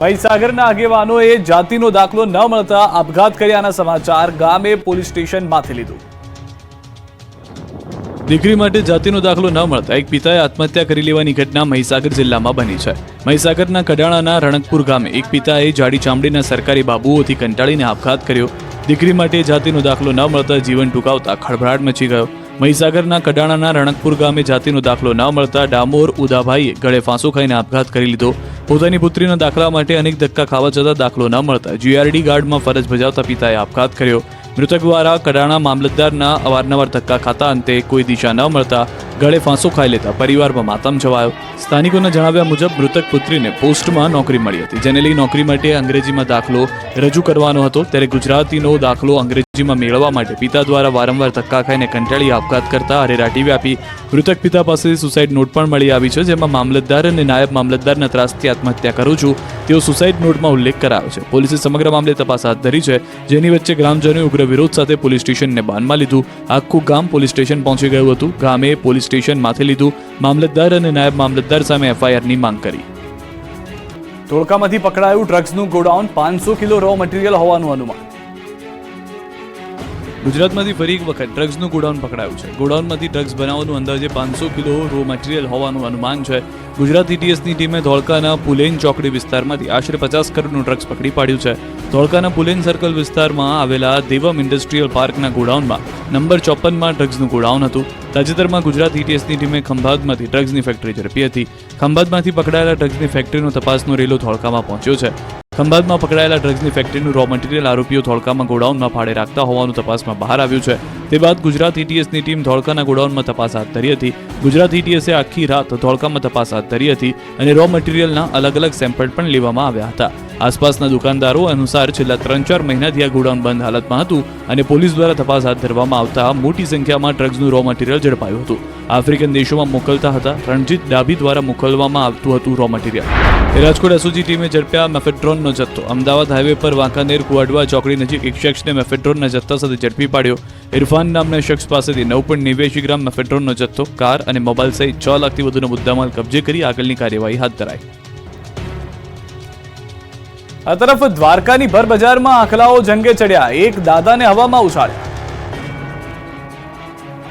મહીસાગરના આગેવાનોએ જાતિનો દાખલો ન મળતા આપઘાત કર્યાના સમાચાર ગામે પોલીસ સ્ટેશન માથે લીધું। દીકરી માટે જાતિનો દાખલો ન મળતા એક પિતાએ આત્મહત્યા કરી લેવાની ઘટના મહીસાગર જિલ્લામાં બની છે। મહીસાગરના કડાણાના રણકપુર ગામે એક પિતાએ જાડી ચામડીના સરકારી બાબુઓથી કંટાળીને આપઘાત કર્યો। દીકરી માટે જાતિનો દાખલો ન મળતા જીવન ટૂંકાવતા ખળભળાટ મચી ગયો। મહીસાગરના કડાણાના રણકપુર ગામે જાતિનો દાખલો ન મળતા ડામોર ઉદાભાઈએ ગળે ફાંસો ખાઈને આપઘાત કરી લીધો। પોતાની પુત્રીના દાખલા માટે અનેક ધક્કા ખાવા છતાં દાખલો ન મળતા જીઆરડી ગાર્ડમાં ફરજ બજાવતા પિતાએ આપઘાત કર્યો। મૃતક દ્વારા કડાણા મામલતદારના અવારનવાર ધક્કા ખાતા અંતે કોઈ દિશા ન મળતા ગળે ફાંસો ખાઈ લેતા પરિવારમાં માતમ છવાયો। સ્થાનિકોના જણાવ્યા મુજબ મૃતક પુત્રીને પોસ્ટમાં નોકરી મળી હતી, જેને લઈ નોકરી માટે અંગ્રેજીમાં દાખલો રજૂ કરવાનો હતો, ત્યારે ગુજરાતીનો દાખલો અંગ્રેજીમાં મેળવવા માટે પિતા દ્વારા વારંવાર ધક્કા ખાઈને કંટાળી આપઘાત કરતા અરેરાટી વ્યાપી। મૃતક પિતા પાસેથી સુસાઇડ નોટ પણ મળી આવી છે, જેમાં મામલતદાર અને નાયબ મામલતદારના ત્રાસથી આત્મહત્યા કરું છું તેવો સુસાઇડ નોટમાં ઉલ્લેખ કરાયો છે। પોલીસે સમગ્ર મામલે તપાસ હાથ ધરી છે, જેની વચ્ચે ગ્રામજનોએ ઉગ્ર વિરોધ સાથે પોલીસ સ્ટેશનને બાનમાં લીધું। આખું ગામ પોલીસ સ્ટેશન પહોંચી ગયું હતું। ગામે પોલીસ સ્ટેશન માથે લીધું। મામલતદાર અને નાયબ મામલતદાર સામે એફઆઈઆરની માંગ કરી। ધોળકામાંથી પકડાયું ડ્રગ્સનું ગોડાઉન, 500 કિલો રો મટીરીયલ હોવાનું અનુમાન। ગુજરાતમાંથી ફરી એક વખત ડ્રગ્સનું ગોડાઉન પકડાયું છે। ગોડાઉનમાંથી ડ્રગ્સ બનાવવાનું અંદાજે 500 કિલો રો મટીરીયલ હોવાનું અનુમાન છે। ગુજરાત એટીએસની ટીમે ધોળકાના પુલેન ચોકડી વિસ્તારમાંથી આશરે 50 કરોડનું ડ્રગ્સ પકડી પાડ્યું છે। ધોળકાના પુલેન સર્કલ વિસ્તારમાં આવેલા દેવમ ઇન્ડસ્ટ્રીયલ પાર્કના ગોડાઉનમાં નંબર 54માં ડ્રગ્સનું ગોડાઉન હતું। તાજેતરમાં ગુજરાત એટીએસની ટીમે ખંભાતમાંથી ડ્રગ્સની ફેક્ટરી ઝડપી હતી। ખંભાતમાંથી પકડાયેલા ડ્રગ્સની ફેક્ટરીનો તપાસનો રેલો ધોળકામાં પહોંચ્યો છે। ખંભાતમાં પકડાયેલા ડ્રગ્સની ફેક્ટરીનું રો મટીરીયલ આરોપીઓ ધોળકામાં ગોડાઉનમાં ભાડે રાખતા હોવાનું તપાસમાં બહાર આવ્યું છે। તે બાદ ગુજરાત એટીએસની ટીમ ધોળકાના ગોડાઉનમાં તપાસ હાથ ધરી હતી। ગુજરાત એટીએસે આખી રાત ધોળકામાં તપાસ હાથ ધરી હતી અને રો મટીરીયલના અલગ અલગ સેમ્પલ પણ લેવામાં આવ્યા હતા। આસપાસના દુકાનદારો અનુસાર છેલ્લા 3-4 મહિનાથી આ ગોડાઉન બંધ હાલતમાં હતું અને પોલીસ દ્વારા તપાસ હાથ ધરવામાં આવતા મોટી સંખ્યામાં ડ્રગ્સનું રો મટીરીયલ ઝડપાયું હતું। આફ્રિકન દેશોમાં મોકલતા હતા। રણજીત ડાભી દ્વારા મોકલવામાં આવતું હતું રો મટીરીયલ। રાજકોટ એસઓજી ટીમે ઝડપ્યા મેફેડ્રોનનો જથ્થો। અમદાવાદ હાઈવે પર વાંકાનેર કુવાડવા ચોકડી નજીક એક શખ્સને મેફેડ્રોનના જથ્થા સાથે ઝડપી પાડ્યો। ઇરફાન નામના શખ્સ પાસેથી 9.89 ગ્રામ મેફેડ્રોનનો જથ્થો, કાર અને મોબાઈલ સહિત 6 લાખથી વધુનો મુદ્દામાલ કબજે કરી આગળની કાર્યવાહી હાથ ધરાઈ। આ તરફ દ્વારકાની ભર બજારમાં આંખલાઓ જંગે ચડ્યા, એક દાદાને હવામાં ઉછાળ્યા।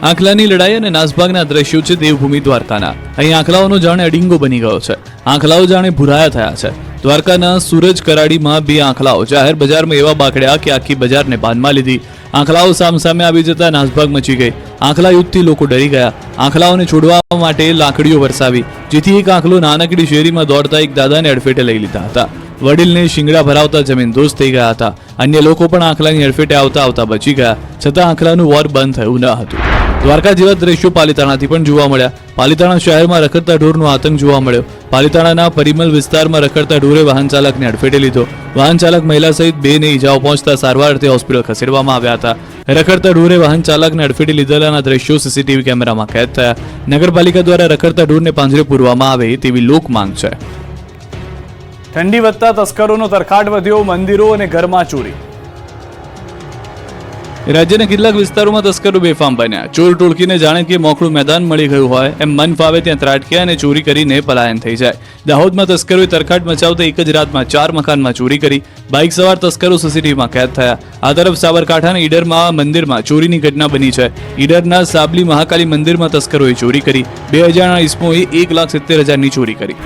આંખલાની લડાઈ અને નાસભાગના દ્રશ્યો છે દેવભૂમિ દ્વારકાના। અહીં આંખલાઓનો જાણે અડિંગો બની ગયો છે। આંખલાઓ જાણે ભૂરાયા થયા છે। દ્વારકાના સૂરજ કરાડીમાં 2 આંખલાઓ જાહેર બજારમાં એવા બાકડ્યા કે આખી બજારને બાનમાં લીધી। આંખલાઓ સામસામે આવી જતા નાસભાગ મચી ગઈ। આંખલા યુદ્ધથી લોકો ડરી ગયા। આંખલાઓને છોડવા માટે લાકડીઓ વરસાવી, જેથી એક આંખલો નાનકડી શેરીમાં દોડતા એક દાદાને અડફેટે લઈ લીધા હતા। વડીલને શિંગડા ભરાવતા જમીન દોષ થઈ ગયા હતા। અન્ય લોકો પણ આંખલાની અડફેટે આવતા બચી ગયા, છતાં આંખલાનું વોર બંધ થયું ન હતું। દ્વારકા જેવા દ્રશ્યો પાલીતાણાથી પણ જોવા મળ્યા। પાલીતાણા શહેરમાં રખડતા ઢોરનો આતંક જોવા મળ્યો। પાલીતાણાના પરિમલ વિસ્તારમાં રખડતા ઢોરે વાહન ચાલકને અડફેટે લીધો। વાહન ચાલક મહિલા સહિત 2ને ઈજાઓ પહોંચતા સારવાર અર્થે હોસ્પિટલ ખસેડવામાં આવ્યા હતા। રખડતા ઢોરે વાહન ચાલકને અડફેટે લીધેલાના દ્રશ્યો સીસીટીવી કેમેરામાં કેદ થયા। નગરપાલિકા દ્વારા રખડતા ઢોરને પાંજરે પૂરવામાં આવે તેવી લોક માંગ છે। ઠંડી વધતા તસ્કરોનો તરખાટ વધ્યો, મંદિરો અને ઘરમાં ચોરી। રાજ્યના કેટલાક વિસ્તારોમાં તસ્કરો બેફામ બન્યા। ચોર ટોળકીને જાણે કે મોકળું મેદાન મળી ગયું હોય એમ મન ફાવે ત્યાં ત્રાટક્યા અને ચોરી કરીને પલાયન થઈ જાય। દાહોદમાં તસ્કરોએ તરખાટ મચાવતા એક જ રાતમાં 4 મકાનમાં ચોરી કરી। બાઇક સવાર તસ્કરો સીસીટીવીમાં કેદ થયા। આ તરફ સાબરકાંઠાના ઈડરમાં મંદિરમાં ચોરીની ઘટના બની છે। ઈડરના સાબલી મહાકાલી મંદિરમાં તસ્કરોએ ચોરી કરી। 2000ના ઇસમોએ 1,70,000ની ચોરી કરી।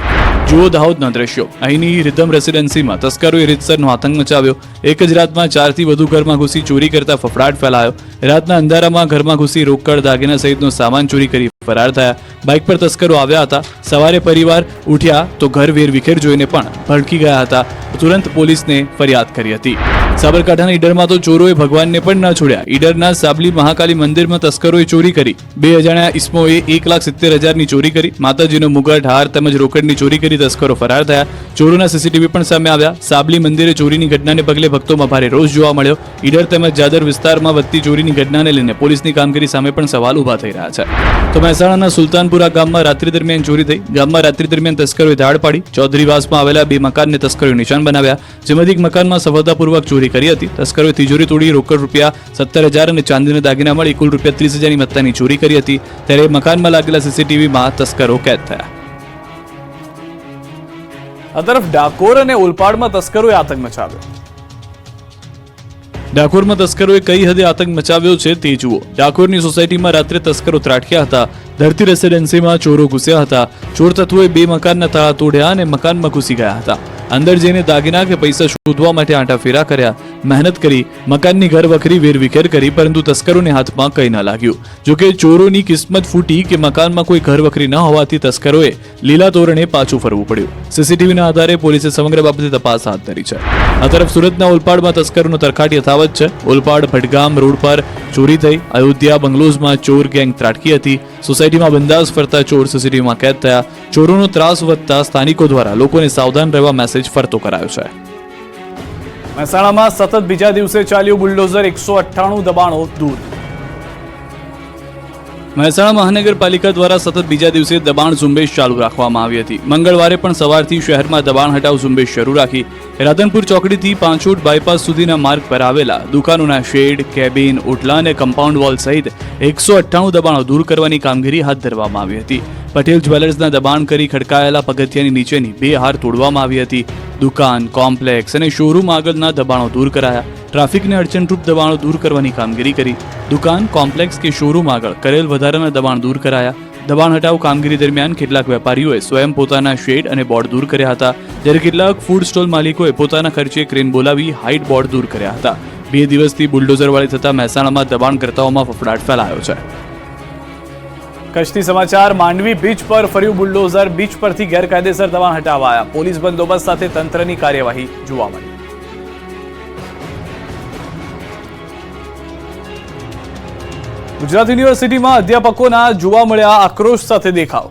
જુઓ દાહોદના દ્રશ્યો। અહીંની રિધમ રેસિડેન્સીમાં તસ્કરોએ રીતસરનો આતંક મચાવ્યો। એક જ રાતમાં 4થી વધુ ઘરમાં ઘૂસી ચોરી કરતા ફફડાટ ફેલાયો। રાતના અંધારામાં ઘરમાં ઘૂસી રોકડ, દાગીના સહિતનો સામાન ચોરી કરી ફરાર થયા। બાઇક પર તસ્કરો આવ્યા હતા। સવારે પરિવાર ઉઠ્યા તો ઘર વેરવિખેર જોઈને પણ ભડકી ગયા હતા। તુરંત પોલીસને ફરિયાદ કરી હતી। સાબરકાંઠાના ઈડરમાં તો ચોરોએ ભગવાનને પણ ન છોડ્યા। ઈડરના સાબલી મહાકાલી મંદિરમાં તસ્કરોએ ચોરી કરી। 2000ના ઇસમોએ 1,70,000ની ચોરી કરી। માતાજીનો મુગટ, હાર તેમજ રોકડની ચોરી કરી તસ્કરો ફરાર થયા। ચોરોના સીસીટીવી પણ સામે આવ્યા। સાબલી મંદિરે ચોરીની ઘટનાને પગલે ભક્તોમાં ભારે રોષ જોવા મળ્યો। ઈડર તેમજ જાદર વિસ્તારમાં વધતી ચોરીની ઘટનાને લઈને પોલીસની કામગીરી સામે પણ સવાલ ઉભા થઈ રહ્યા છે। તો મહેસાણાના સુલતાનપુરા ગામમાં રાત્રિ દરમિયાન ચોરી થઈ। ગામમાં રાત્રિ દરમિયાન તસ્કરોએ ધાડ પાડી ચૌધરીવાસમાં આવેલા 2 મકાનને તસ્કરોએ નિશાન બનાવ્યા, જેમાંથી એક મકાનમાં સફળતાપૂર્વક ચોરી કરી હતી। તસ્કરોએ તિજોરી તોડી રોકડ રૂપિયા 17,000 અને ચાંદીના દાગીના મળી કુલ રૂપિયા 30,000ની મત્તાની ચોરી કરી હતી। ત્યારે મકાનમાં લાગેલા સીસીટીવીમાં તસ્કરો કેદ થયા। આ તરફ ડાકોર અને ઓલપાડમાં તસ્કરોએ આતંક મચાવ્યો. ડાકોરમાં તસ્કરોએ કઈ હદે આતંક મચાવ્યો છે તે જુઓ. ડાકોરની સોસાયટીમાં રાત્રે તસ્કરો ત્રાટક્યા હતા. ધરતી રેસિડેન્સીમાં ચોરો ઘૂસ્યા હતા. ચોર તત્વોએ 2 મકાનના તાળા તોડ્યા અને મકાનમાં ઘૂસી ગયા હતા. અંદર જઈને દાગીના કે પૈસા શોધવા માટે આંટાફેરા કર્યા, મહેનત કરી, મકાનની ઘર વખરી વેરવિખેર કરી, પરંતુ તસ્કરોને હાથમાં કંઈ ન લાગ્યું. જોકે ચોરોની કિસ્મત ફૂટી કે મકાનમાં કોઈ ઘર વખરી ન હોવાથી તસ્કરોએ લીલા તોરણે પાછું ફરવું પડ્યું. સીસીટીવીના આધારે પોલીસે સમગ્ર બાબતે તપાસ હાથ ધરી છે. આ તરફ સુરતના ઓલપાડમાં તસ્કરોનો તરખાટ યથાવત છે. ઓલપાડ ભટગામ રોડ પર ચોરી થઈ. અયોધ્યા બંગલોઝમાં ચોર ગેંગ ત્રાટકી હતી. સોસાયટીમાં બંદાસ ફરતા ચોર સીસીટીવીમાં કેદ થયા. ચોરોનો ત્રાસ વધતા સ્થાનિકો દ્વારા લોકોને સાવધાન રહેવા મેસેજ ફરતો કરાયો છે. મહેસાણામાં સતત બીજા દિવસે ચાલ્યું બુલડોઝર, 198 દબાણો દૂર. મહેસાણા મહાનગરપાલિકા દ્વારા સતત બીજા દિવસે દબાણ ઝુંબેશ ચાલુ રાખવામાં આવી હતી. મંગળવારે પણ સવારથી શહેરમાં દબાણ હટાવ ઝુંબેશ શરૂ રાખી. રાધનપુર ચોકડીથી પાંચોટ બાયપાસ સુધીના માર્ગ પર આવેલા દુકાનોના શેડ, કેબિન, ઓટલા અને કમ્પાઉન્ડ વોલ સહિત 198 દબાણો દૂર કરવાની કામગીરી હાથ ધરવામાં આવી હતી. પટેલ જ્વેલર્સના દબાણ કરી ખડકાયેલા પગથિયાની નીચેની 2 હાર તોડવામાં આવી હતી. દુકાન, કોમ્પ્લેક્સ અને શોરૂમ આગળના દબાણો દૂર કરાયા. ટ્રાફિકને અડચણરૂપ દબાણો દૂર કરવાની કામગીરી કરી. દુકાન, કોમ્પ્લેક્સ કે શોરૂમ આગળ કરેલ વધારાના દબાણ દૂર કરાયા. દબાણ હટાવ કામગીરી દરમિયાન કેટલાક વેપારીઓએ સ્વયં પોતાના શેડ અને બોર્ડ દૂર કર્યા હતા, જ્યારે કેટલાક ફૂડ સ્ટોલ માલિકોએ પોતાના ખર્ચે ક્રેન બોલાવી હાઇટ બોર્ડ દૂર કર્યા હતા. 2 દિવસથી બુલડોઝર વાળી થતા મહેસાણામાં દબાણકર્તાઓમાં ફફડાટ ફેલાયો છે. કચ્છથી સમાચાર. માંડવી બીચ પર ફર્યું બુલડોઝર. બીચ પરથી ગેરકાયદેસર દબાણ હટાવાયા. પોલીસ બંદોબસ્ત સાથે તંત્રની કાર્યવાહી જોવા મળી. ગુજરાત યુનિવર્સિટીમાં અધ્યાપકોના જોવા મળ્યા આક્રોશ સાથે દેખાવ.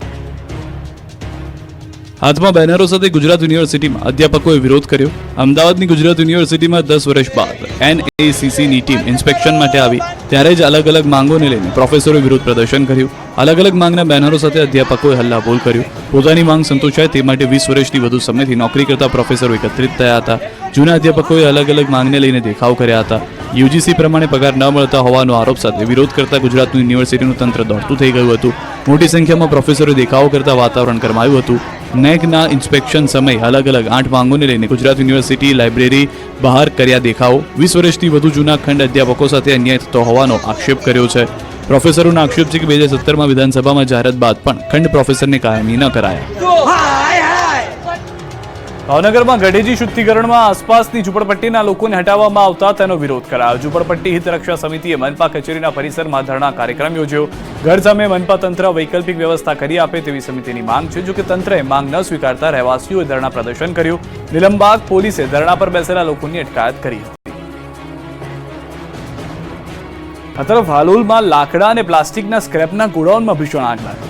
હાથમાં બેનરો સાથે ગુજરાત યુનિવર્સિટીમાં અધ્યાપકોએ વિરોધ કર્યો. અમદાવાદની ગુજરાત યુનિવર્સિટીમાં 10 વર્ષ બાદ NACCની ટીમ ઇન્સ્પેક્શન માટે આવી ત્યારે જ અલગ અલગ માંગોને લઈને પ્રોફેસરોએ વિરોધ પ્રદર્શન કર્યું. અલગ અલગ માંગના બેનરો સાથે અધ્યાપકોએ હલ્લાબોલ કર્યું. પોતાની માંગ સંતોષાય તે માટે 20 વર્ષથી વધુ સમયથી નોકરી કરતા પ્રોફેસરો એકત્રિત થયા હતા. જૂના અધ્યાપકોએ અલગ અલગ માંગને લઈને દેખાવ કર્યા હતા. યુજીસી પ્રમાણે પગાર ન મળતા હોવાનો આરોપ સાથે વિરોધ કરતા ગુજરાત યુનિવર્સિટીનું તંત્ર દોડતું થઈ ગયું હતું. મોટી સંખ્યામાં પ્રોફેસરોએ દેખાવો કરતા વાતાવરણ ગરમાયું હતું. નેકના ઇન્સ્પેક્શન સમયે અલગ અલગ 8 માંગોને લઈને ગુજરાત યુનિવર્સિટી લાઇબ્રેરી બહાર કર્યા દેખાવો. 20 વર્ષથી વધુ જૂના ખંડ અધ્યાપકો સાથે અન્યાય થતો હોવાનો આક્ષેપ કર્યો છે. પ્રોફેસરોનો આક્ષેપ છે કે 2017માં વિધાનસભામાં જાહેરાત બાદ પણ ખંડ પ્રોફેસરને કાયમી ન કરાયા. ભાવનગરમાં ગઢેજી શુદ્ધિકરણમાં આસપાસની ઝૂંપડપટ્ટીના લોકોને હટાવવામાં આવતા તેનો વિરોધ કરાયો. ઝૂંપડપટ્ટી હિત રક્ષા સમિતિએ મનપા કચેરીના પરિસરમાં ધરણા કાર્યક્રમ યોજ્યો. ઘર સામે મનપા તંત્ર વૈકલ્પિક વ્યવસ્થા કરી આપે તેવી સમિતિની માંગ છે. જોકે તંત્રએ માંગ ન સ્વીકારતા રહેવાસીઓએ ધરણા પ્રદર્શન કર્યું. નિલમબાગ પોલીસે ધરણા પર બેસેલા લોકોની અટકાયત કરી હતી. આ તરફ હાલોલમાં લાકડા અને પ્લાસ્ટિકના સ્ક્રેપના ગોડાઉનમાં ભીષણ આગ લાગી.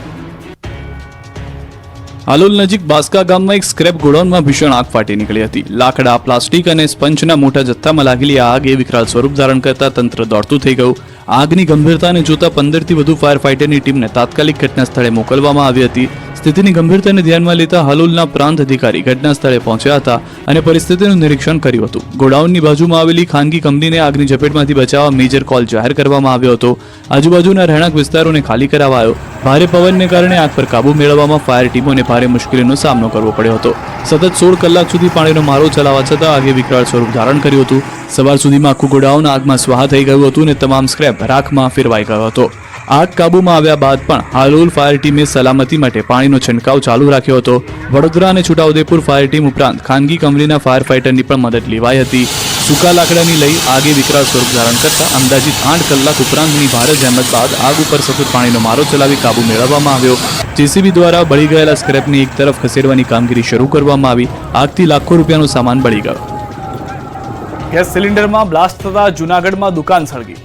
હાલોલ નજીક બાસ્કા ગામમાં એક સ્ક્રેપ ગોડાઉનમાં ભીષણ આગ ફાટી નીકળી હતી. લાકડા, પ્લાસ્ટિક અને સ્પંજના મોટા જથ્થામાં લાગેલી આ આગે વિકરાળ સ્વરૂપ ધારણ કરતા તંત્ર દોડતું થઈ ગયું. આગની ગંભીરતાને જોતા 15થી વધુ ફાયર ફાઇટરની ટીમને તાત્કાલિક ઘટના સ્થળે મોકલવામાં આવી હતી. સ્થિતિની ગંભીરતાને ધ્યાનમાં લેતા હાલોલના પ્રાંત અધિકારી ઘટના સ્થળે પહોંચ્યા હતા અને પરિસ્થિતિનું નિરીક્ષણ કર્યું હતું. ગોડાઉનની બાજુમાં આવેલી ખાનગી કંપનીને આગની ઝપેટમાંથી બચાવવા મેજર કોલ જાહેર કરવામાં આવ્યો હતો. આજુબાજુના રહેણાંક વિસ્તારોને ખાલી કરાવાયો. ભારે પવનને કારણે આગ પર કાબુ મેળવવામાં ફાયર ટીમોને ભારે મુશ્કેલીનો સામનો કરવો પડ્યો હતો. સતત 16 કલાક સુધી પાણીનો મારો ચલાવવા છતાં આગે વિકરાળ સ્વરૂપ ધારણ કર્યું હતું. સવાર સુધીમાં આખું ગોડાઉન આગમાં સ્વાહા થઈ ગયું હતું અને તમામ સ્ક્રેપ રાખમાં ફેરવાઈ ગયો હતો. આગ કાબૂમાં આવ્યા બાદ પણ હાલોલ ફાયર ટીમે સલામતી માટે પાણીનો છંટકાવ ચાલુ રાખ્યો હતો. વડોદરા અને છોટાઉદેપુર ફાયર ટીમ ઉપરાંત ખાનગી કંપનીના ફાયર ફાઇટરની પણ મદદ લેવાઈ હતી. સૂકા લાકડાની લઈ આગે વિકરાળ સ્વરૂપ ધારણ કરતા અંદાજિત 8 કલાક ઉપરાંતની ભારે જહેમત બાદ આગ ઉપર સતત પાણીનો મારો ચલાવી કાબુ મેળવવામાં આવ્યો. જેસીબી દ્વારા બળી ગયેલા સ્ક્રેપને એક તરફ ખસેડવાની કામગીરી શરૂ કરવામાં આવી. આગથી લાખો રૂપિયાનો સામાન બળી ગયો. ગેસ સિલિન્ડરમાં બ્લાસ્ટ થતા જૂનાગઢમાં દુકાન સળગી.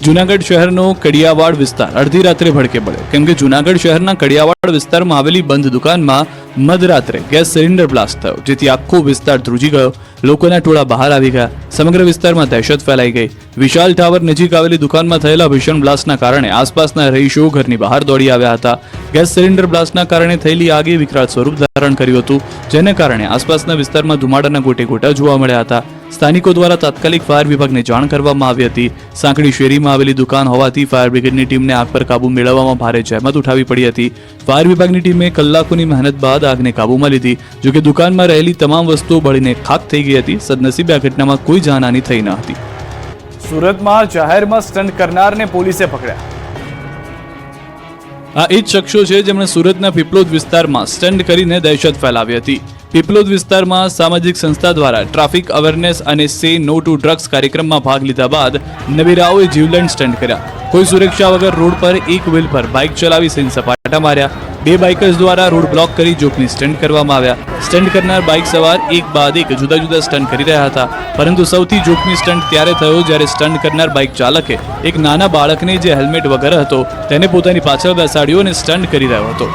જૂનાગઢ શહેરનો કડિયાવાડ વિસ્તાર અડધી રાત્રે ભડકે પડ્યો, કેમ કે જૂનાગઢ શહેરના કડિયાવાડ વિસ્તારમાં આવેલી બંધ દુકાનમાં મધરાત્રે ગેસ સિલિન્ડર બ્લાસ્ટ થયો, જેથી આખો વિસ્તાર ધ્રુજી ગયો. લોકોના ટોળા બહાર આવી ગયા. સમગ્ર વિસ્તારમાં દહેશત ફેલાઈ ગઈ. વિશાલ ટાવર નજીક આવેલી દુકાનમાં થયેલા ભીષણ બ્લાસ્ટના કારણે આસપાસના રહીશો ઘરની બહાર દોડી આવ્યા હતા. ગેસ સિલિન્ડર બ્લાસ્ટના કારણે થયેલી આગે વિકરાળ સ્વરૂપ ધારણ કર્યું હતું, જેને કારણે આસપાસના વિસ્તારમાં ધુમાડાના ગોટે ગોટા જોવા મળ્યા હતા. સ્થાનિકો દ્વારા તાત્કાલિક ફાયર વિભાગને જાણ કરવામાં આવી હતી. સાંકડી શેરીમાં આવેલી દુકાન હોવાથી ફાયર બ્રિગેડની ટીમને આગ પર કાબુ મેળવવામાં ભારે જહેમત ઉઠાવવી પડી હતી. ફાયર વિભાગની ટીમે કલાકોની મહેનત બાદ આગને કાબૂમાં લીધી. જોકે દુકાનમાં રહેલી તમામ વસ્તુઓ બળીને ખાખ થઈ ગઈ હતી. સદનસીબે આ ઘટનામાં કોઈ જાનહાની થઈ ન હતી. સુરતમાં જાહેરમાં સ્ટન્ટ કરનારને પોલીસે પકડ્યા. આ એ જ શખ્સો છે જેમણે સુરતના પીપલોદ વિસ્તારમાં સ્ટન્ટ કરીને દહેશત ફેલાવી હતી. પીપલોદ વિસ્તારમાં સામાજિક સંસ્થા દ્વારા ટ્રાફિક અવેરનેસ અને સે નો ટુ ડ્રગ્સ કાર્યક્રમમાં ભાગ લીધા બાદ નબીરાઓએ જીવલેણ સ્ટન્ટ કર્યા. કોઈ સુરક્ષા વગર રોડ પર એક વ્હીલ પર બાઇક ચલાવી સીન સપાટા માર્યા. 2 બાઇકર્સ દ્વારા રોડ બ્લોક કરી જોખમી સ્ટન્ટ કરવામાં આવ્યા. સ્ટન્ટ કરનાર બાઇક સવાર એક બાદ એક જુદા જુદા સ્ટન્ટ કરી રહ્યા હતા. પરંતુ સૌથી જોખમી સ્ટન્ટ ત્યારે થયો જ્યારે સ્ટન્ટ કરનાર બાઇક ચાલકે એક નાના બાળકને જે હેલ્મેટ વગર હતો તેને પોતાની પાછળ બેસાડ્યો અને સ્ટન્ટ કરી રહ્યો હતો.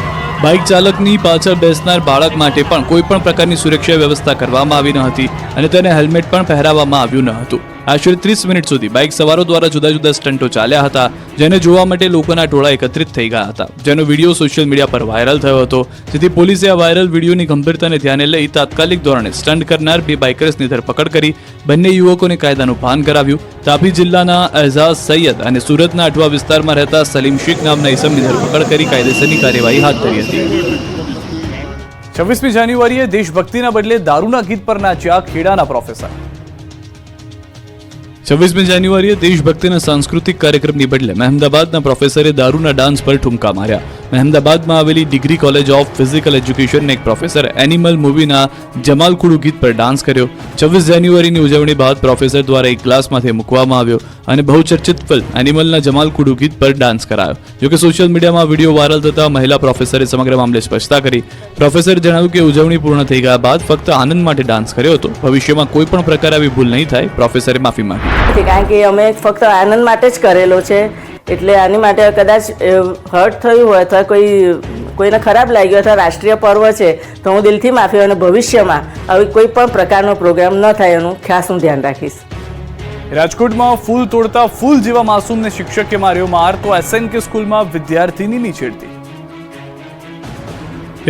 બાઇક ચાલકની પાછળ બેસનાર બાળક માટે પણ કોઈ પણ પ્રકારની સુરક્ષા વ્યવસ્થા કરવામાં આવી ન હતી અને તેને હેલ્મેટ પણ પહેરાવવામાં આવ્યું ન હતું. આશરે 30 મિનિટ સુધી બાઇક સવારો દ્વારા જુદા જુદા સ્ટન્ટો ચાલ્યા હતા, જેને જોવા માટે લોકોના ટોળા એકત્રિત થઈ ગયા હતા, જેનો વિડીયો સોશિયલ મીડિયા પર વાયરલ થયો હતો. જેથી પોલીસે આ વાયરલ વિડીયોની ગંભીરતાને ધ્યાને લઈ તાત્કાલિક ધોરણે સ્ટન્ટ કરનાર 2 બાઇકર્સની ધરપકડ કરી બંને યુવકોને કાયદાનું ભાન કરાવ્યું. તાપી જિલ્લાના એઝાઝ સૈયદ અને સુરતના અઠવા વિસ્તારમાં રહેતા સલીમ શેખ નામના ઇસમની ધરપકડ કરી કાયદેસરની કાર્યવાહી હાથ ધરી હતી. 26મી જાન્યુઆરીએ દેશભક્તિના બદલે દારૂના ગીત પર નાચ્યા ખેડાના પ્રોફેસર. 26મી જાન્યુઆરીએ દેશભક્તિના સાંસ્કૃતિક કાર્યક્રમની બદલે મહેમદાબાદના પ્રોફેસરે દારૂના ડાન્સ પર ઠુમકા માર્યા. મહેમદાબાદમાં આવેલી ડિગ્રી કોલેજ ઓફ ફિઝિકલ એજ્યુકેશનના એક પ્રોફેસર એનિમલ મૂવીના જમાલકુડુ ગીત પર ડાન્સ કર્યો. 26 જાન્યુઆરીની ઉજવણી બાદ પ્રોફેસર દ્વારા એક ગ્લાસમાંથી મૂકવામાં આવ્યો અને બહુચર્ચિત ફિલ્મ એનિમલના જમાલકુડુ ગીત પર ડાન્સ કરાયો. જોકે સોશિયલ મીડિયામાં વિડીયો વાયરલ થતા મહિલા પ્રોફેસરે સમગ્ર મામલે સ્પષ્ટતા કરી. પ્રોફેસરે જણાવ્યું કે ઉજવણી પૂર્ણ થઈ ગયા બાદ ફક્ત આનંદ માટે ડાન્સ કર્યો હતો. ભવિષ્યમાં કોઈ પણ પ્રકાર આવી ભૂલ નહીં થાય, પ્રોફેસરે માફી માંગી. કારણ કે અમે ફક્ત આનંદ માટે જ કરેલો છે, એટલે આની માટે કદાચ હર્ટ થયું હોય અથવા કોઈને ખરાબ લાગ્યો અથવા રાષ્ટ્રીય પર્વ છે તો હું દિલથી માફી અને ભવિષ્યમાં આવી કોઈ પણ પ્રકારનો પ્રોગ્રામ ન થાય એનું ખાસ હું ધ્યાન રાખીશ. રાજકોટમાં ફૂલ તોડતા ફૂલ જેવા માસૂમને શિક્ષકે માર્યો માર, તો SNK સ્કૂલમાં વિદ્યાર્થીનીની છેડતી.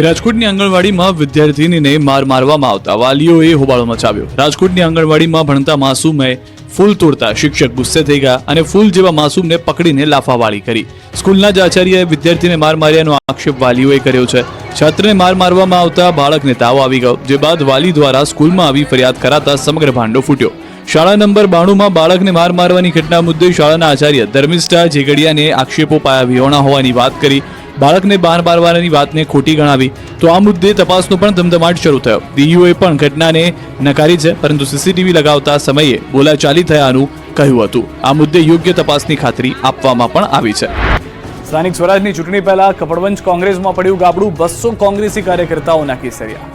રાજકોટની આંગણવાડીમાં વિદ્યાર્થીનીને માર મારવામાં આવતા વાલીઓએ હોબાળો મચાવ્યો. રાજકોટની આંગણવાડીમાં ભણતા માસૂમે ફૂલ તોડતા શિક્ષક ગુસ્સે થઈ ગયા અને ફૂલ જેવા માસૂમને પકડીને લાફાવાળી કરી. સ્કૂલના જ આચાર્યએ વિદ્યાર્થીને માર માર્યાનો આક્ષેપ વાલીઓએ કર્યો છે. છાત્રને માર મારવામાં આવતા બાળકને તાવ આવી ગયો, જે બાદ વાલી દ્વારા સ્કૂલમાં આવી ફરિયાદ કરાતા સમગ્ર ભાંડો ફૂટ્યો. શાળા નંબર 92માં બાળકને માર મારવાની ઘટના મુદ્દે શાળાના આચાર્ય ધર્મિષ્ઠા ઝેગડિયાને આક્ષેપો પાયા વિહોણા હોવાની વાત કરી. બાળકને માર મારવાની વાતને ખોટી ગણાવી. તો આ મુદ્દે તપાસનો પણ ધમધમાટ શરૂ થયો. DUએ પણ ઘટનાને નકારી છે, પરંતુ CCTV લગાવતા સમયે બોલાચાલી થયાનું કહ્યું હતું. આ મુદ્દે યોગ્ય તપાસની ખાતરી આપવામાં પણ આવી છે. સ્થાનિક સ્વરાજની ચૂંટણી પહેલા કપડવંજ કોંગ્રેસમાં પડ્યું ગાબડું. 200 કોંગ્રેસી કાર્યકર્તાઓના કેસરિયા.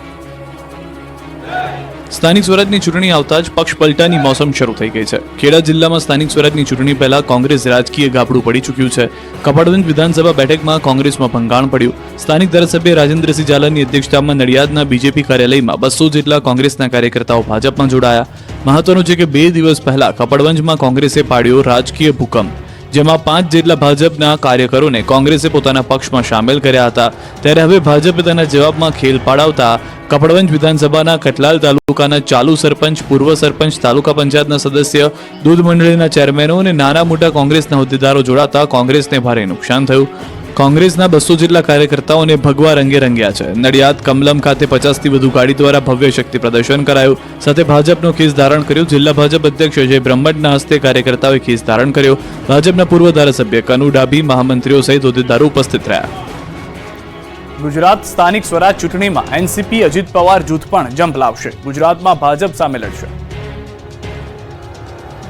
સ્થાનિક સ્વરાજની ચૂંટણી આવતા જ પક્ષ પલટાની મોસમ શરૂ થઈ ગઈ છે. ખેડા જિલ્લામાં સ્થાનિક સ્વરાજની ચૂંટણી પહેલા કોંગ્રેસ રાજકીય ગાબડું પડી ચૂક્યું છે. કપડવંજ વિધાનસભા બેઠકમાં કોંગ્રેસમાં ભંગાણ પડ્યું. સ્થાનિક ધારાસભ્ય રાજેન્દ્રસિંહ ઝાલાની અધ્યક્ષતામાં નડિયાદના બીજેપી કાર્યાલયમાં 200 જેટલા કોંગ્રેસના કાર્યકર્તાઓ ભાજપમાં જોડાયા. મહત્વનું છે કે 2 દિવસ પહેલા કપડવંજમાં કોંગ્રેસે પાડ્યો રાજકીય ભૂકંપ, જેમાં 5 જેટલા ભાજપના કાર્યકરોને કોંગ્રેસે પોતાના પક્ષમાં સામેલ કર્યા હતા. ત્યારે હવે ભાજપે તેના જવાબમાં ખેલ પાડાવતા કપડવંજ વિધાનસભાના કટલાલ તાલુકાના ચાલુ સરપંચ, પૂર્વ સરપંચ, તાલુકા પંચાયતના સદસ્ય, દૂધ મંડળીના ચેરમેનો અને નાના મોટા કોંગ્રેસના હોદ્દેદારો જોડાતા કોંગ્રેસને ભારે નુકસાન થયું. કોંગ્રેસના 200 જેટલા કાર્યકર્તાઓને ભગવા રંગે રંગ્યા છે. નડિયાદ કમલમ ખાતે 50થી વધુ ગાડી દ્વારા ભવ્ય શક્તિ પ્રદર્શન કરાયું. સાથે ભાજપનો કેસ ધારણ કર્યો. જિલ્લા ભાજપ અધ્યક્ષ અજય બ્રહ્મટના હસ્તે કાર્યકર્તાઓએ કેસ ધારણ કર્યો. ભાજપના પૂર્વ ધારાસભ્ય કનુ ડાભી, મહામંત્રીઓ સહિત હોદ્દેદારો ઉપસ્થિત રહ્યા. ગુજરાત સ્થાનિક સ્વરાજ ચૂંટણીમાં NCP અજીત પવાર જૂથ પણ જંપ લાવશે. ગુજરાતમાં ભાજપ સામે લડશે.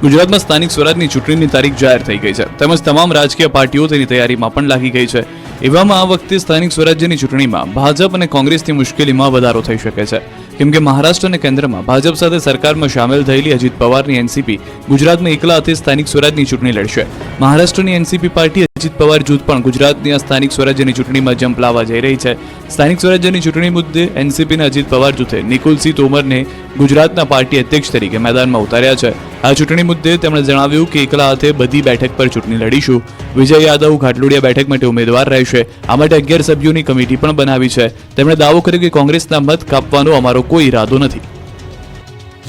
ગુજરાતમાં સ્થાનિક સ્વરાજની ચૂંટણીની તારીખ જાહેર થઈ ગઈ છે, તેમજ તમામ રાજકીય પાર્ટીઓ તેની તૈયારીમાં પણ લાગી ગઈ છે. એવામાં આ વખતે સ્થાનિક સ્વરાજ્યની ચૂંટણીમાં ભાજપ અને કોંગ્રેસની મુશ્કેલીમાં વધારો થઈ શકે છે. કેમ કે મહારાષ્ટ્ર અને કેન્દ્રમાં ભાજપ સાથે સરકારમાં સામેલ થયેલી અજીત પવારની NCP ગુજરાતમાં એકલા હાથે સ્થાનિક સ્વરાજની ચૂંટણી લડશે. મહારાષ્ટ્રની NCP પાર્ટી અજીત પવાર જૂથ પણ ગુજરાતની આ સ્થાનિક સ્વરાજ્યની ચૂંટણીમાં જંપ લાવવા જઈ રહી છે. સ્થાનિક સ્વરાજ્યની ચૂંટણી મુદ્દે NCPના અજીત પવાર જૂથે નિકુલસિંહ તોમરને ગુજરાતના પાર્ટી અધ્યક્ષ તરીકે મેદાનમાં ઉતાર્યા છે. આ ચૂંટણી મુદ્દે તેમણે જણાવ્યું કે એકલા હાથે બધી બેઠક પર ચૂંટણી લડીશું. વિજય યાદવ ઘાટલોડિયા બેઠક માટે ઉમેદવાર રહેશે. આ માટે 11 સભ્યોની કમિટી પણ બનાવી છે. તેમણે દાવો કર્યો કે કોંગ્રેસના મત કાપવાનો અમારો કોઈ ઈરાદો નથી.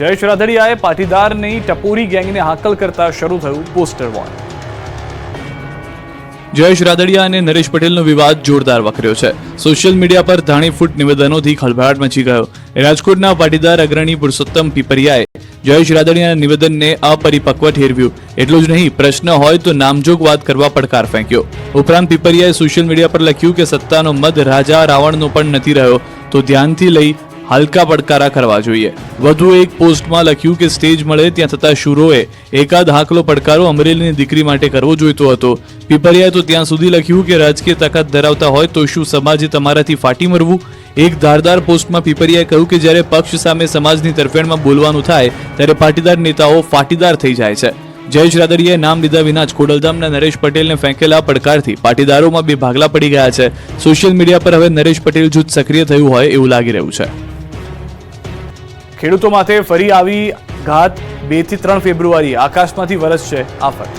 જયેશ રાદડિયાએ પાટીદારની ટપોરી ગેંગને હાકલ કરતા શરૂ થયું પોસ્ટર વોર. જયેશ રાદડિયા અને નરેશ પટેલનો વિવાદ જોરદાર વકર્યો છે. સોશિયલ મીડિયા પર ધાણીફૂટ નિવેદનોથી ખળભળાટ મચી ગયો. રાજકોટના પાટીદાર અગ્રણી પુરુષોત્તમ પીપરિયાએ જયેશ રાદડિયાના નિવેદનને અપરિપક્વ ઠેરવ્યું. એટલું જ નહીં, પ્રશ્ન હોય તો નામજોગ વાત કરવા પડકાર ફેંક્યો. ઉપરાંત પીપરિયાએ સોશિયલ મીડિયા પર લખ્યું કે સત્તાનો મદ રાજા રાવણનો પણ નથી રહ્યો, તો ધ્યાનથી લઈ હલકા પડકારા કરવા જોઈએ. વધુ એક પોસ્ટમાં લખ્યું કે સ્ટેજ મળે ત્યાં થતા શૂરોએ એકાદ હાકલો પડકારો અમરેલીની દીકરી માટે કરવો જોઈતો હતો. પીપરિયાએ તો ત્યાં સુધી લખ્યું કે રાજકીય તાકાત ધરાવતા હોય તો શું સમાજે તમારાથી ફાટી મરવું. એક ધારદાર પોસ્ટમાં પીપરિયાએ કહ્યું કે જ્યારે પક્ષ સામે સમાજની તરફેણમાં બોલવાનું થાય ત્યારે પાટીદાર નેતાઓ ફાટીદાર થઈ જાય છે. જયેશ રાદડિયાએ નામ લીધા વિના જ ખોડલધામના નરેશ પટેલને ફેંકેલા પડકારથી પાટીદારોમાં બે ભાગલા પડી ગયા છે. સોશિયલ મીડિયા પર હવે નરેશ પટેલ જૂથ સક્રિય થયું હોય એવું લાગી રહ્યું છે. ખેડૂતો માટે ફરી આવી ઘાત. 2 થી 3 ફેબ્રુઆરી આકાશમાંથી વરસશે આફત.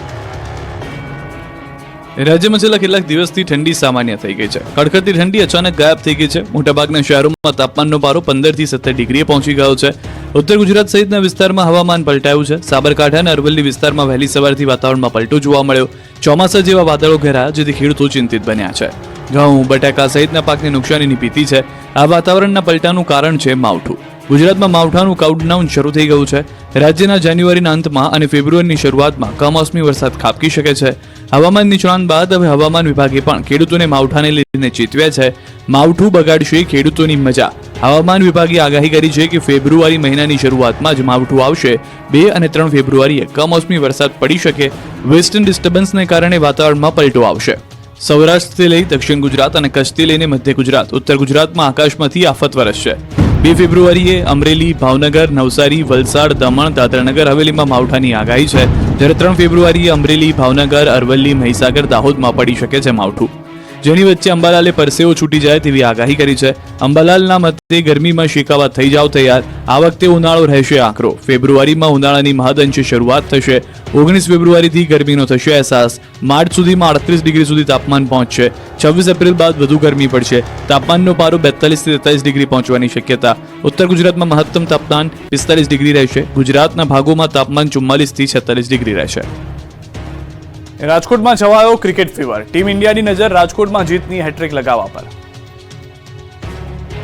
રાજ્યમાં છેલ્લા કેટલાક દિવસથી ઠંડી સામાન્ય થઈ ગઈ છે. કડકડતી ઠંડી અચાનક ગાયબ થઈ ગઈ છે. મોટાભાગના શહેરોમાં તાપમાનનો પારો 15 થી 17 ડિગ્રીએ પહોંચી ગયો છે. ઉત્તર ગુજરાત સહિતના વિસ્તારમાં હવામાન પલટાયું છે. સાબરકાંઠા અને અરવલ્લી વિસ્તારમાં વહેલી સવારથી વાતાવરણમાં પલટો જોવા મળ્યો. ચોમાસા જેવા વાદળો ઘેરાયા, જેથી ખેડૂતો ચિંતિત બન્યા છે. ઘઉં, બટાકા સહિતના પાકને નુકસાનીની ભીતિ છે. આ વાતાવરણના પલટાનું કારણ છે માવઠું. ગુજરાતમાં માવઠાનું કાઉન્ટડાઉન શરૂ થઈ ગયું છે. રાજ્યના જાન્યુઆરીના અંતમાં અને ફેબ્રુઆરીની શરૂઆતમાં કમોસમી વરસાદ ખાબકી શકે છે. હવામાન નિષ્ણાંત બાદ હવે હવામાન વિભાગે પણ ખેડૂતોને માવઠાને લઈને ચેતવ્યા છે. માવઠું બગાડશે ખેડૂતોની મજા. હવામાન વિભાગે આગાહી કરી છે કે ફેબ્રુઆરી મહિનાની શરૂઆતમાં જ માવઠું આવશે. 2 અને 3 ફેબ્રુઆરીએ કમોસમી વરસાદ પડી શકે. વેસ્ટર્ન ડિસ્ટર્બન્સને કારણે વાતાવરણમાં પલટો આવશે. સૌરાષ્ટ્રથી લઈ દક્ષિણ ગુજરાત અને કચ્છથી લઈને મધ્ય ગુજરાત, ઉત્તર ગુજરાતમાં આકાશમાંથી આફત વરસશે. 2 ફેબ્રુઆરીએ અમરેલી, ભાવનગર, નવસારી, વલસાડ, દમણ, દાદરાનગર હવેલીમાં માવઠાની આગાહી છે. જ્યારે 3 ફેબ્રુઆરીએ અમરેલી, ભાવનગર, અરવલ્લી, મહીસાગર, દાહોદમાં પડી શકે છે માવઠું. જેની વચ્ચે અંબાલાલે પરસેવો છૂટી જાય તેવી આગાહી કરી છે. અંબાલાલના મતે ગરમીમાં શેકાવા થઈ જાવ તૈયાર. આ વખતે ઉનાળો રહેશે આકરો. ફેબ્રુઆરીમાં ઉનાળાની મહદઅંશે શરૂઆત થશે. 19 ફેબ્રુઆરીથી ગરમીનો થશે અહેસાસ. માર્ચ સુધીમાં 38 ડિગ્રી સુધી તાપમાન પહોંચશે. 26 એપ્રિલ બાદ વધુ ગરમી પડશે. તાપમાનનો પારો 42 થી 43 ડિગ્રી પહોંચવાની શક્યતા. ઉત્તર ગુજરાતમાં મહત્તમ તાપમાન 45 ડિગ્રી રહેશે. ગુજરાતના ભાગોમાં તાપમાન 44 થી 46 ડિગ્રી રહેશે. રાજકોટમાં છવાયો ક્રિકેટ ફીવર. ટીમ ઇન્ડિયાની નજર રાજકોટમાં જીતની હેટ્રિક લગાવવા પર.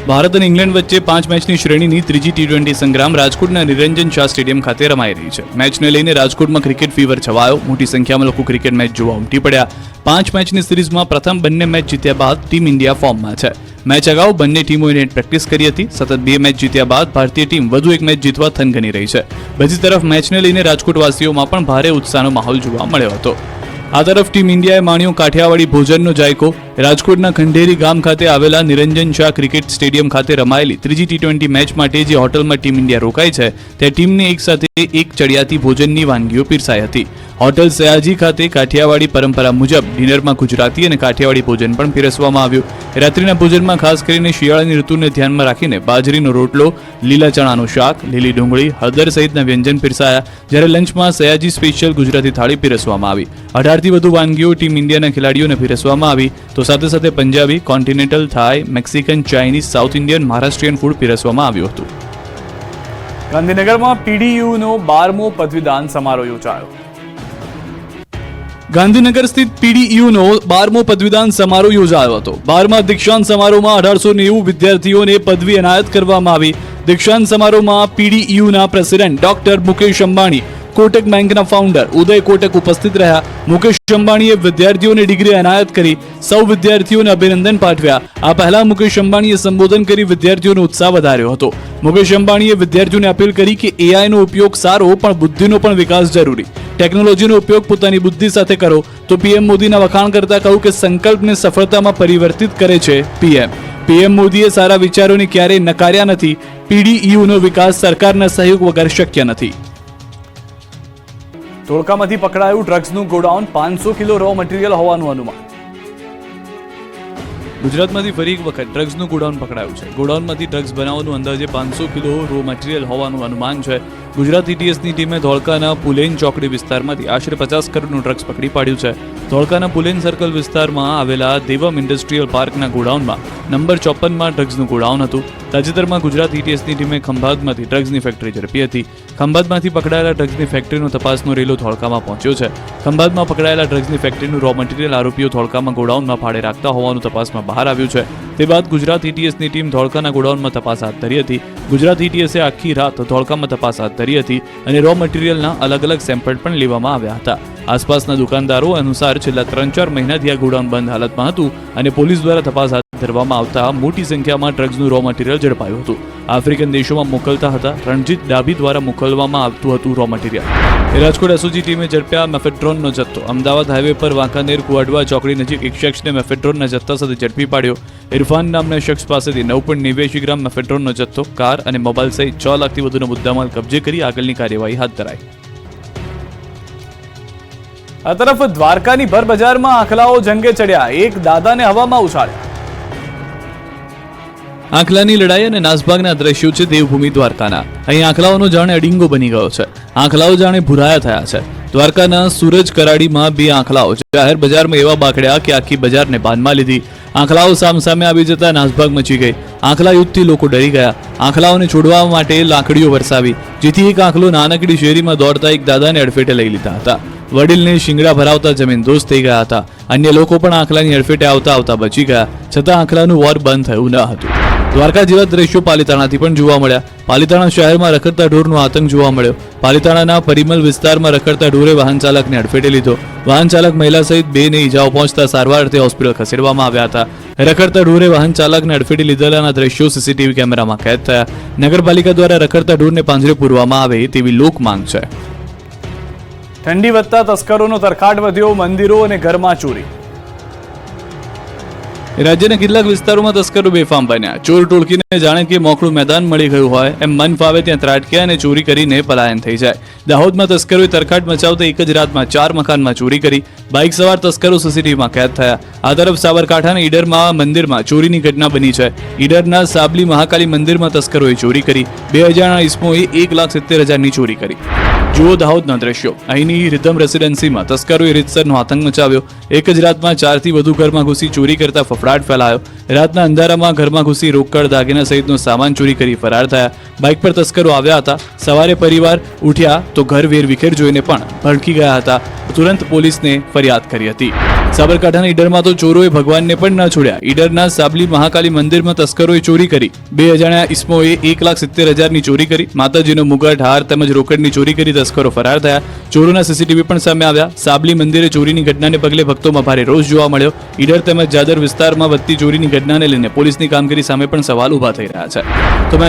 ભારત અને ઇંગ્લેન્ડ વચ્ચે 5 મેચની શ્રેણીની ત્રીજી T20 સંગ્રામ રાજકોટના નિરંજન શાહ સ્ટેડિયમ ખાતે રમાઈ રહી છે. મેચને લઈને રાજકોટમાં ક્રિકેટ ફીવર છવાયો. મોટી સંખ્યામાં લોકો ક્રિકેટ મેચ જોવા ઉમટી પડ્યા. 5 મેચની સિરીઝમાં પ્રથમ બંને મેચ જીત્યા બાદ ટીમ ઇન્ડિયા ફોર્મમાં છે. મેચ અગાઉ બંને ટીમોએ નેટ પ્રેક્ટિસ કરી હતી. સતત 2 મેચ જીત્યા બાદ ભારતીય ટીમ વધુ એક મેચ જીતવા થનગની રહી છે. બીજી તરફ મેચને લઈને રાજકોટવાસીઓમાં પણ ભારે ઉત્સાહનો માહોલ જોવા મળ્યો હતો. આ તરફ ટીમ ઇન્ડિયાએ માણ્યો કાઠિયાવાડી ભોજનનો જાયકો. રાજકોટના ખંડેરી ગામ ખાતે આવેલા નિરંજન શાહ ક્રિકેટ સ્ટેડિયમ ખાતે રમાયેલી ત્રીજી T20 મેચ માટે જે હોટલમાં ટીમ ઇન્ડિયા રોકાઈ છે તે ટીમને એક સાથે એક ચડિયાતી ભોજનની વાનગીઓ પીરસાઈ હતી. હોટલ સયાજી ખાતે કાઠિયાવાડી પરંપરા મુજબ ડિનરમાં ગુજરાતી અને કાઠિયાવાડી ભોજન પણ પીરસવામાં આવ્યું. રાત્રિના ભોજનમાં ખાસ કરીને શિયાળાની ઋતુને ધ્યાનમાં રાખીને બાજરીનો રોટલો, લીલા ચણાનું શાક, લીલી ડુંગળી, હળદર સહિતના વ્યંજન પીરસાયા. જ્યારે લંચમાં સયાજી સ્પેશિયલ ગુજરાતી થાળી પીરસવામાં આવી. 18 થી વધુ વાનગીઓ ટીમ ઇન્ડિયાના ખેલાડીઓને પીરસવામાં આવી. તો સાથે સાથે પંજાબી, કોન્ટિનેન્ટલ, થાઈ, Mexican, Chinese, south Indian, Maharashtrian food પીરસવામાં આવ્યું હતું. ગાંધીનગરમાં PDUનો 12મો પદવીદાન સમારોહ યોજાયો. ગાંધીનગર સ્થિત PDUનો 12મો પદવીદાન સમારોહ યોજાયો હતો. 12મા દીક્ષાંત સમારોહમાં 1890 વિદ્યાર્થીઓને પદવી એનાયત કરવામાં આવી. દીક્ષાંત સમારોહમાં PDUના પ્રેસિડેન્ટ ડોક્ટર મુકેશ અંબાણી, કોટક બેંકના ફાઉન્ડર ઉદય કોટક ઉપસ્થિત રહ્યા. મુકેશ અંબાણીએ વિદ્યાર્થીઓને ડિગ્રી એનાયત કરી. સૌ વિદ્યાર્થીઓને અભિનંદન પાઠવ્યા. આ પહેલા મુકેશ અંબાણીએ સંબોધન કરી વિદ્યાર્થીઓનો ઉત્સાહ વધાર્યો હતો. મુકેશ અંબાણીએ વિદ્યાર્થીઓને અપીલ કરી કે AI નો ઉપયોગ સારો પણ બુદ્ધિનો પણ વિકાસ જરૂરી. ટેકનોલોજીનો ઉપયોગ પોતાની બુદ્ધિ સાથે કરો. તો PM મોદીના વખાણ કરતા કહ્યું કે સંકલ્પને સફળતામાં પરિવર્તિત કરે છે PM મોદીએ સારા વિચારોને ક્યારેય નકાર્યા નથી. PDUનો વિકાસ સરકારના સહયોગ વગર શક્ય નથી. ધોળકામાંથી પકડાયું ડ્રગ્સનું ગોડાઉન. 500 કિલો રો મટીરીયલ હોવાનું અનુમાન. ગુજરાતમાંથી ફરી એક વખત ડ્રગ્સનું ગોડાઉન પકડાયું છે. ગોડાઉનમાંથી ડ્રગ્સ બનાવવાનું અંદાજે 500 કિલો રો મટીરિયલ હોવાનું અનુમાન છે. ગુજરાત ETSની ટીમે ધોળકાના પુલેન ચોકડી વિસ્તારમાંથી આશરે 50 કરોડનું ડ્રગ્સ પકડી પાડ્યું છે. ધોળકાના પુલેન સર્કલ વિસ્તારમાં આવેલા દેવમ ઇન્ડસ્ટ્રીયલ પાર્કના ગોડાઉનમાં નંબર 54માં ડ્રગ્સનું ગોડાઉન હતું. તાજેતરમાં ગુજરાત ETSની ટીમે ખંભાતમાંથી ડ્રગ્સની ફેક્ટરી ઝડપી હતી. ખંભાતમાંથી પકડાયેલા ડ્રગ્સની ફેક્ટરીનો તપાસનો રેલો ધોળકામાં પહોંચ્યો છે. ખંભાતમાં પકડાયેલા ડ્રગ્સની ફેક્ટરીનું રો મટીરિયલ આરોપીઓ ધોળકામાં ગોડાઉનમાં ભાડે રાખતા હોવાનું તપાસમાં બહાર આવ્યું છે. તે બાદ ગુજરાત ETSની ટીમ ધોળકાના ગોડાઉનમાં તપાસ હાથ ધરી હતી. ગુજરાત ETSએ આખી રાત ધોળકામાં તપાસ હાથ ધરી હતી અને રો મટીરિયલના અલગ અલગ સેમ્પલ પણ લેવામાં આવ્યા હતા. આસપાસના દુકાનદારો અનુસાર છેલ્લા 3-4 મહિનાથી આ ગોડાઉન બંધ હાલતમાં હતું અને પોલીસ દ્વારા તપાસ હાથ ધરવામાં આવતા મોટી સંખ્યામાં ડ્રગ્સનું રો મટીરિયલ ઝડપાયું હતું. આફ્રિકન દેશોમાં મોકલતા હતા. રણજીત ડાભી દ્વારા મોકલવામાં આવતું હતું રો મટીરિયલ. રાજકોટ SOG ટીમે ઝડપ્યા મેફેડ્રોનનો જથ્થો. અમદાવાદ હાઈવે પર વાંકાનેર કુવાડવા ચોકડી નજીક એક શખ્સને મેફેડ્રોનના જથ્થા સાથે ઝડપી પાડ્યો. ઇરફાન નામના શખ્સ પાસેથી 9.89 ગ્રામ મેફેડ્રોનનો જથ્થો, કાર અને મોબાઈલ સહિત 6 લાખથી વધુનો મુદ્દામાલ કબજે કરી આગળની કાર્યવાહી હાથ ધરાઈ. આ તરફ દ્વારકાની ભર બજારમાં આખલાઓ જંગે ચડ્યા. એક દાદાને હવામાં ઉછાળ્યા. આંખલાની લડાઈ અને નાસભાગના દ્રશ્યો છે દેવભૂમિ દ્વારકાના. અહીં આંખલાઓનો જાણે અડિંગો બની ગયો છે. આંખલાઓ જાણે ભૂરાયા થયા છે. દ્વારકાના સૂરજ કરાડીમાં 2 આંખલાઓ જાહેર બજારમાં એવા બાકડ્યા કે આખી બજારને બાનમાં લીધી. આંખલાઓ સામસામે આવી જતા નાસભાગ મચી ગઈ. આંખલા યુદ્ધથી લોકો ડરી ગયા. આંખલાઓને છોડવા માટે લાકડીઓ વરસાવી, જેથી એક આંખલો નાનકડી શેરીમાં દોડતા એક દાદાને અડફેટે લઈ લીધા હતા. વડીલને શિંગડા ભરાવતા જમીન દોસ્ત થઈ ગયા હતા. અન્ય લોકો પણ આંખલાની અડફેટે આવતા આવતા બચી ગયા, છતાં આંખલાનું વોર બંધ થયું ન હતું. દ્વારકા જેવા દ્રશ્યો પાલિતાણાથી પણ જોવા મળ્યા. પાલિતાણા શહેરમાં રખડતા ઢોરનો આતંક જોવા મળ્યો. પાલિતાણાના પરિમલ વિસ્તારમાં રખડતા ઢોરે વાહન ચાલકને અડફેટે લીધો. વાહન ચાલક મહિલા સહિત 2ને ઈજાઓ પહોંચતા સારવાર અર્થે હોસ્પિટલ ખસેડવામાં આવ્યા હતા. રખડતા ઢોરે વાહન ચાલકને અડફેટે લીધેલાના દ્રશ્યો CCTV કેમેરામાં કેદ થયા. નગરપાલિકા દ્વારા રખડતા ઢોરને પાંજરે પૂરવામાં આવે તેવી લોક માંગ છે. ઠંડી વધતા તસ્કરોનો તરખાટ વધ્યો. મંદિરો અને ઘરમાં ચોરી. રાજ્યના કેટલાક વિસ્તારોમાં તસ્કરો બેફામ બન્યા. ચોર ટોળકીને જાણે કે મોકળું મેદાન મળી ગયું હોય એમ મન ફાવે ત્યાં ત્રાટક્યા અને ચોરી કરીને પલાયન થઈ જાય. દાહોદમાં તસ્કરોએ તરખાટ મચાવતા એક જ રાતમાં 4 મકાનમાં ચોરી કરી. બાઇક સવાર તસ્કરો CCTVમાં કેદ થયા. આ તરફ સાબરકાંઠાના ઈડરમાં મંદિરમાં ચોરીની ઘટના બની છે. ઈડરના સાબલી મહાકાલી મંદિરમાં તસ્કરોએ ચોરી કરી. 2 અજાણ્યા ઇસમોએ 1,70,000ની ચોરી કરી. જુઓ દાહોદના દ્રશ્યો. અહીંની રિધમ રેસિડેન્સીમાં તસ્કરોએ રીતસરનો આતંક મચાવ્યો. એક જ રાતમાં 4થી વધુ ઘરમાં ઘૂસી ચોરી કરતા ફફડાટ ફેલાયો. રાતના અંધારામાં ઘરમાં ઘૂસી રોકડ, દાગીના સહિતનો સામાન ચોરી કરી ફરાર થયા. બાઇક પર તસ્કરો આવ્યા હતા. સવારે પરિવાર ઉઠ્યા તો ઘર વેર વિખેર જોઈને પણ ભડકી ગયા હતા. તુરંત પોલીસને ફરિયાદ કરી હતી. સાબરકાંઠાના ઈડરમાં તો ચોરોએ ભગવાનને પણ ન છોડ્યા. ઈડરના સાબલી મહાકાલી મંદિરમાં તસ્કરોએ ચોરી કરી. 2 અજાણ્યા ઇસમોએ 1,70,000ની ચોરી કરી. માતાજીનો મુગટ, હાર તેમજ રોકડની ચોરી કરી તસ્કરો ફરાર થયા. ચોરોના CCTV પણ સામે આવ્યા. સાબલી મંદિરે ચોરીની ઘટનાને પગલે ભક્તોમાં ભારે રોષ જોવા મળ્યો. ઈડર તેમજ જાદર વિસ્તારમાં વધતી ચોરીની ઘટનાને લઈને પોલીસની કામગીરી સામે પણ સવાલ ઉભા થઈ રહ્યા છે. તો